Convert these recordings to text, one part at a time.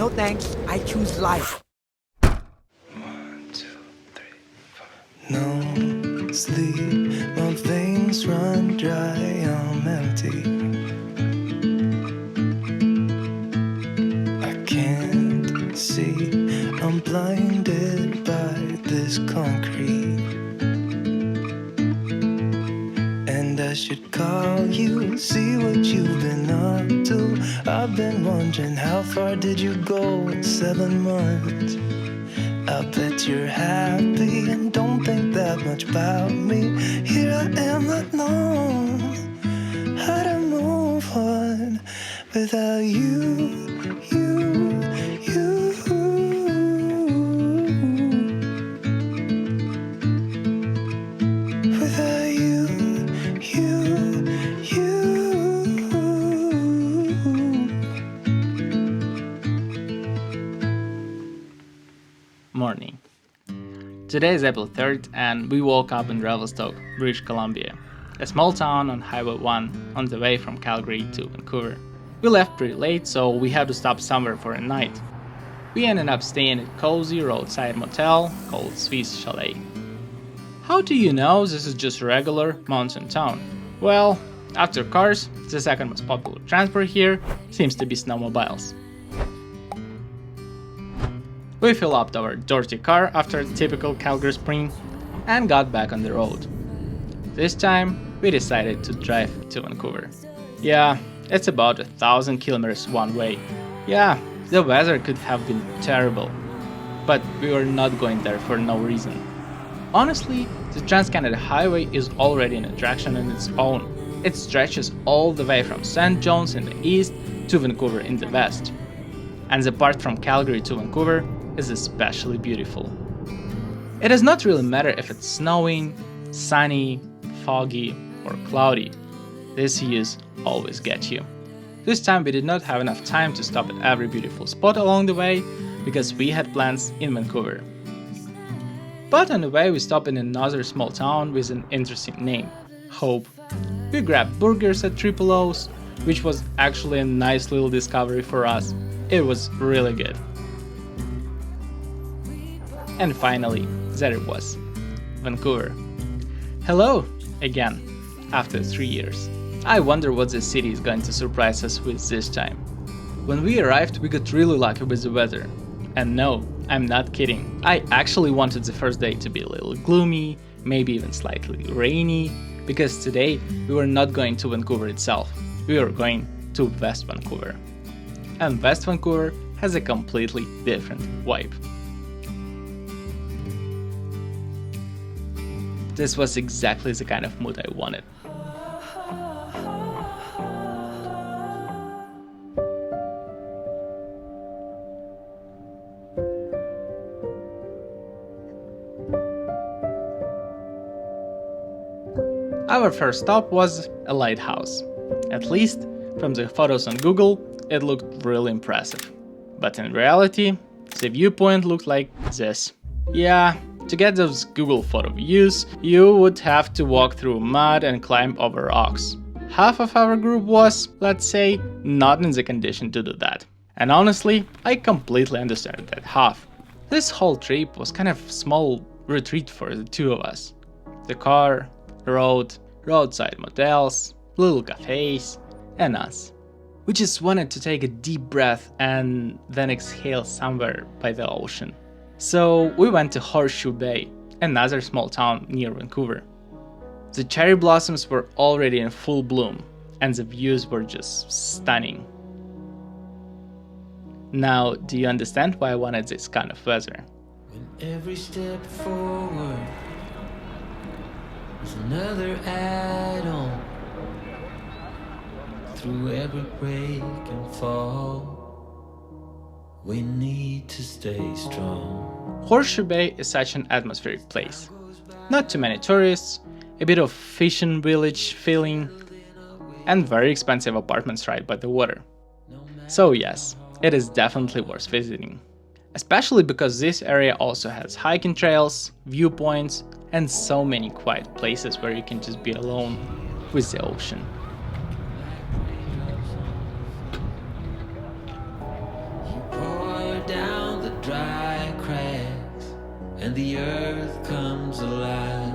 No thanks, I choose life. 1, 2, 3, 4. No sleep, my veins run dry, I'm empty. I can't see, I'm blinded by this concrete. And I should call you, see what you've been up to. I've been wondering, how far did you go in 7 months? I bet you're happy and don't think that much about me. Here I am, not knowing how to move on without you. Without you. Morning. Today is April 3rd and we woke up in Revelstoke, British Columbia, a small town on Highway 1 on the way from Calgary to Vancouver. We left pretty late, so we had to stop somewhere for a night. We ended up staying at a cozy roadside motel called Swiss Chalet. How do you know this is just a regular mountain town? Well, after cars, the second most popular transport here seems to be snowmobiles. We filled up our dirty car after a typical Calgary spring and got back on the road. This time, we decided to drive to Vancouver. Yeah, it's about 1,000 kilometers one way. Yeah, the weather could have been terrible, but we were not going there for no reason. Honestly, the Trans-Canada Highway is already an attraction in its own. It stretches all the way from St. John's in the east to Vancouver in the west. And the part from Calgary to Vancouver is especially beautiful. It does not really matter if it's snowing, sunny, foggy, or cloudy. These views always get you. This time we did not have enough time to stop at every beautiful spot along the way because we had plans in Vancouver. But on the way we stopped in another small town with an interesting name, Hope. We grabbed burgers at Triple O's, which was actually a nice little discovery for us. It was really good. And finally, there it was, Vancouver. Hello, again, after 3 years. I wonder what the city is going to surprise us with this time. When we arrived, we got really lucky with the weather. And no, I'm not kidding. I actually wanted the first day to be a little gloomy, maybe even slightly rainy, because today we were not going to Vancouver itself. We were going to West Vancouver. And West Vancouver has a completely different vibe. This was exactly the kind of mood I wanted. Our first stop was a lighthouse. At least, from the photos on Google, it looked really impressive. But in reality, the viewpoint looked like this. Yeah, to get those Google photo views, you would have to walk through mud and climb over rocks. Half of our group was, let's say, not in the condition to do that. And honestly, I completely understand that half. This whole trip was kind of a small retreat for the two of us. The car, road, roadside motels, little cafes, and us. We just wanted to take a deep breath and then exhale somewhere by the ocean. So we went to Horseshoe Bay, another small town near Vancouver. The cherry blossoms were already in full bloom, and the views were just stunning. Now, do you understand why I wanted this kind of weather? When every step forward is another add-on, through every break and fall, we need to stay strong. Horseshoe Bay is such an atmospheric place. Not too many tourists, a bit of fishing village feeling, and very expensive apartments right by the water. So yes, it is definitely worth visiting. Especially because this area also has hiking trails, viewpoints, and so many quiet places where you can just be alone with the ocean. Pour and the earth comes alive.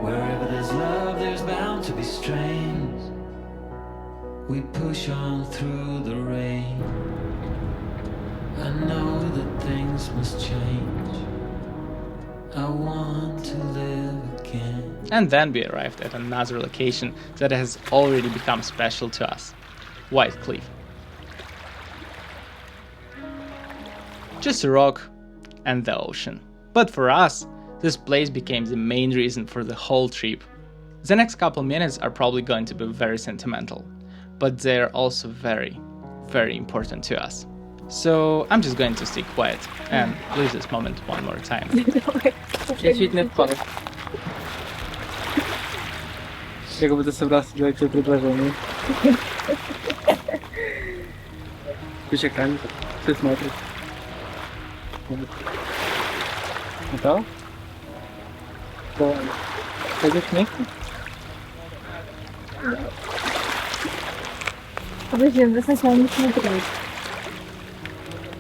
Wherever there's love, there's bound to be strains. We push on through the rain. I know that things must change. I want to live again. And then we arrived at another location that has already become special to us, White Cliff. Just a rock and the ocean. But for us, this place became the main reason for the whole trip. The next couple minutes are probably going to be very sentimental, but they're also very, very important to us. So I'm just going to stay quiet and live this moment one more time. Я чуть не впал. Я как будто собрался сделать тебе предложение. Включи камеру. Ты смотришь. Готов? Давай. Пойдешь вместе? Подожди, надо сначала не смотреть.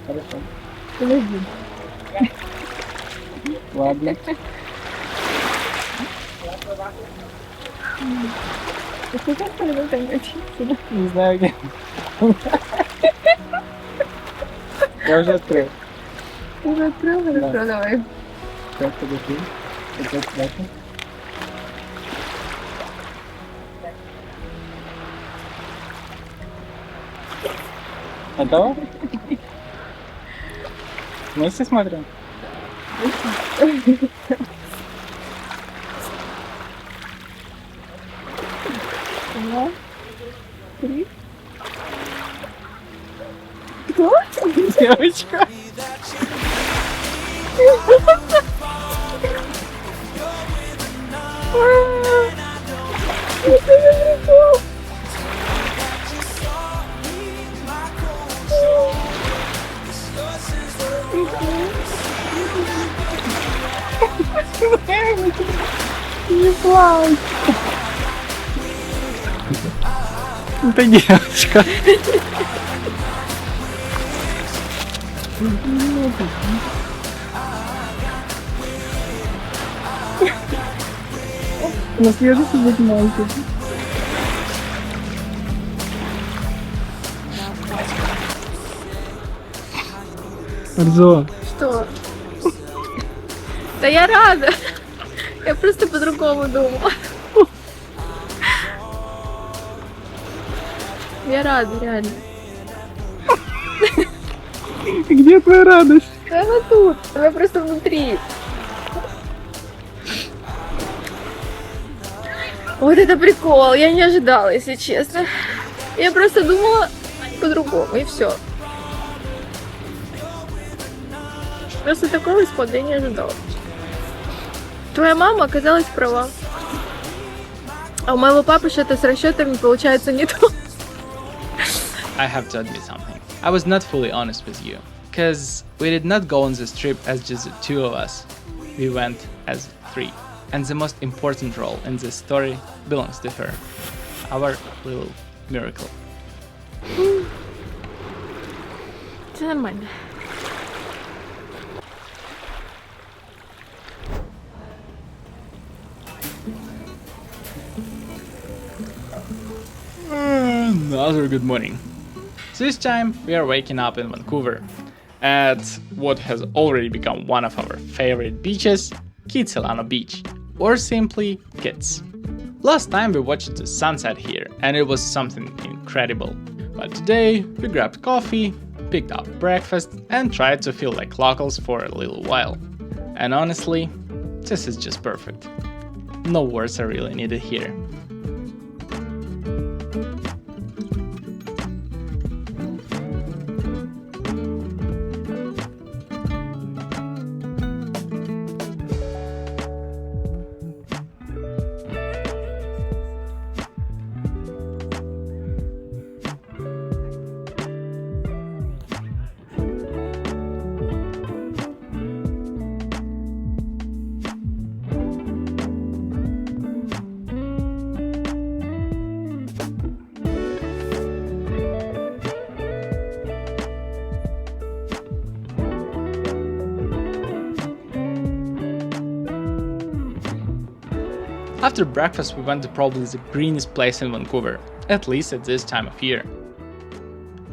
Хорошо. Подожди. Ладно. Ты как ты там учиться? Не знаю где. Я уже открыл. Ты уже открыл? Хорошо, Да. давай. Сейчас, подожди. Сейчас, дальше. Готово? Вместе смотрим? Два, три. Кто? Девочка. Это же прикол. Не плачь. Это девочка. На следующий будет мальчик. Арзо. Что? Да я рада. Я просто по-другому думала. Я рада, реально. Где твоя радость? Да она тут. Она просто внутри. Вот это прикол. Я не ожидала, если честно. Я просто думала по-другому, и все. Просто такого исхода я не ожидала. Твоя мама оказалась права. А у моего папы что-то с расчетами получается не то. I have to admit something. I was not fully honest with you, because we did not go on this trip as just the two of us. We went as three. And the most important role in this story belongs to her. Our little miracle. Все нормально. Another good morning. This time we are waking up in Vancouver at what has already become one of our favorite beaches, Kitsilano Beach, or simply Kits. Last time we watched the sunset here and it was something incredible. But today we grabbed coffee, picked up breakfast and tried to feel like locals for a little while. And honestly, this is just perfect. No words are really needed here. After breakfast we went to probably the greenest place in Vancouver, at least at this time of year.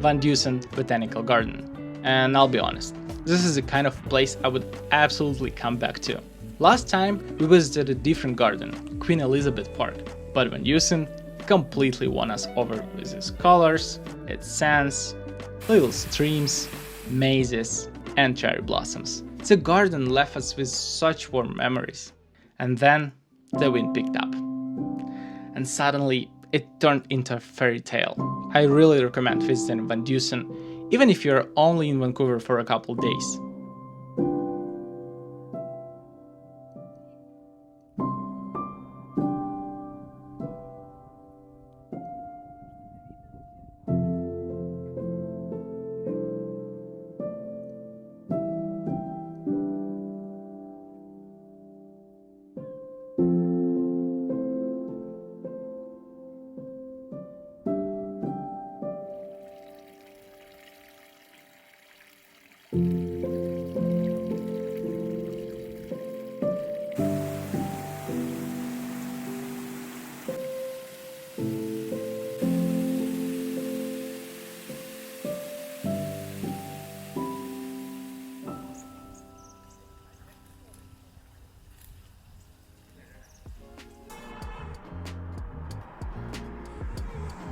VanDusen Botanical Garden. And I'll be honest, this is the kind of place I would absolutely come back to. Last time we visited a different garden, Queen Elizabeth Park, but VanDusen completely won us over with its colors, its scents, little streams, mazes, and cherry blossoms. The garden left us with such warm memories. And then the wind picked up. And suddenly it turned into a fairy tale. I really recommend visiting VanDusen, even if you're only in Vancouver for a couple days.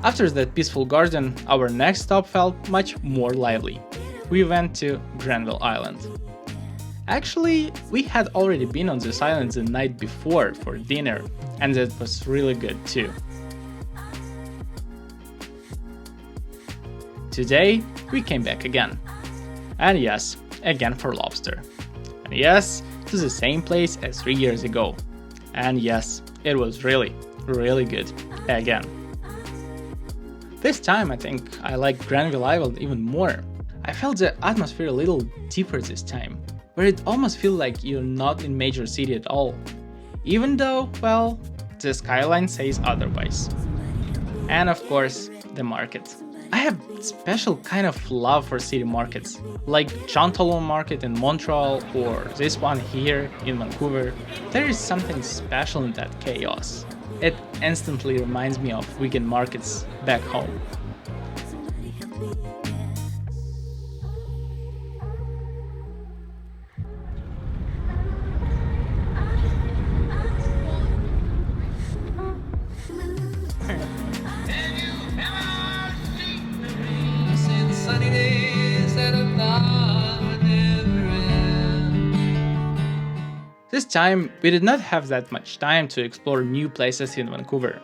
After that peaceful garden, our next stop felt much more lively. We went to Granville Island. Actually, we had already been on this island the night before for dinner, and that was really good too. Today, we came back again. And yes, again for lobster. And yes, to the same place as 3 years ago. And yes, it was really, really good again. This time I think I liked Granville Island even more. I felt the atmosphere a little deeper this time, where it almost feels like you're not in major city at all. Even though, well, the skyline says otherwise. And of course, the market. I have special kind of love for city markets, like Chantalon Market in Montreal or this one here in Vancouver. There is something special in that chaos. It instantly reminds me of weekend markets back home. This time, we did not have that much time to explore new places in Vancouver.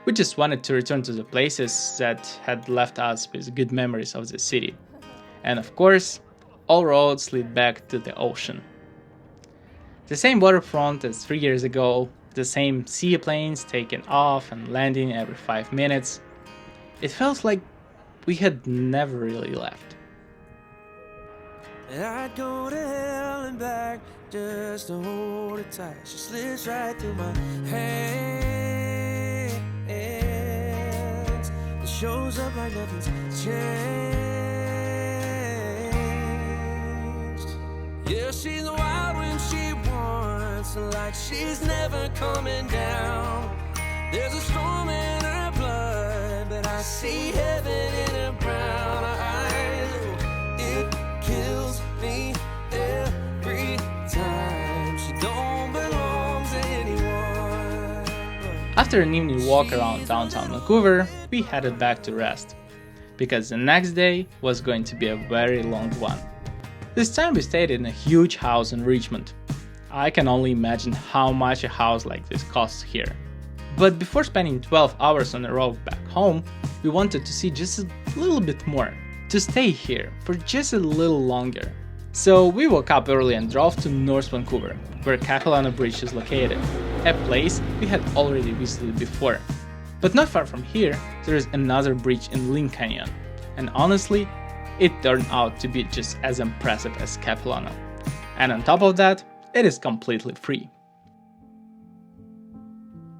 We just wanted to return to the places that had left us with good memories of the city. And of course, all roads lead back to the ocean. The same waterfront as 3 years ago, the same seaplanes taking off and landing every 5 minutes. It felt like we had never really left. I'd go to hell and back just to hold her tight. She slips right through my hands. It shows up like nothing's changed. Yeah, she's wild when she wants, like she's never coming down. There's a storm in her blood, but I see heaven in her brown eyes. It kills me every time. She don't belong to anyone. After an evening walk around downtown Vancouver, we headed back to rest, because the next day was going to be a very long one. This time we stayed in a huge house in Richmond. I can only imagine how much a house like this costs here. But before spending 12 hours on the road back home, we wanted to see just a little bit more, to stay here for just a little longer. So we woke up early and drove to North Vancouver, where Kitsilano Bridge is located, a place we had already visited before. But not far from here, there is another bridge in Lynn Canyon, and honestly, it turned out to be just as impressive as Kitsilano. And on top of that, it is completely free.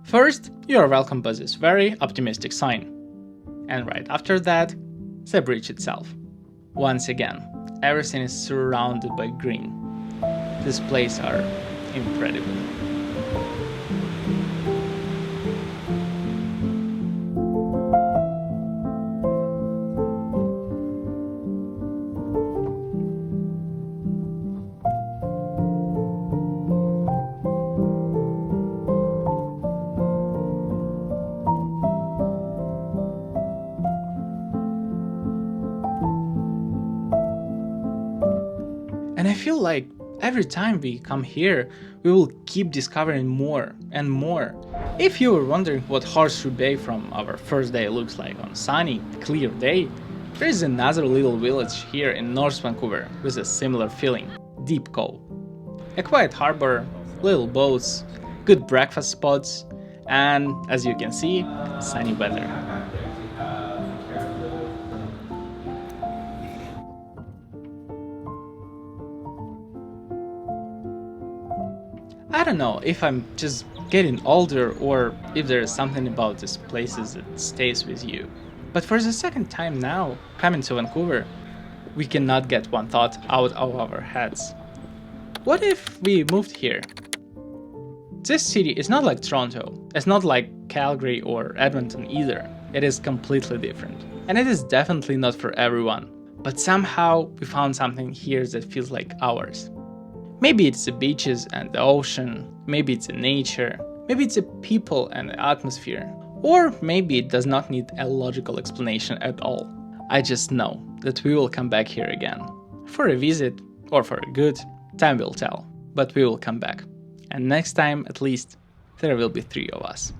First, you are welcomed by this very optimistic sign. And right after that, the bridge itself. Once again, everything is surrounded by green. These places are incredible. like every time we come here, we will keep discovering more and more. If you were wondering what Horseshoe Bay from our first day looks like on a sunny, clear day, there is another little village here in North Vancouver with a similar feeling, Deep Cove. A quiet harbor, little boats, good breakfast spots, and as you can see, sunny weather. I don't know if I'm just getting older or if there is something about these places that stays with you. But for the second time now, coming to Vancouver, we cannot get one thought out of our heads. What if we moved here? This city is not like Toronto, it's not like Calgary or Edmonton either. It is completely different. And it is definitely not for everyone. But somehow we found something here that feels like ours. Maybe it's the beaches and the ocean, maybe it's the nature, maybe it's the people and the atmosphere, or maybe it does not need a logical explanation at all. I just know that we will come back here again. For a visit, or for a good, time will tell, but we will come back. And next time, at least, there will be 3 of us.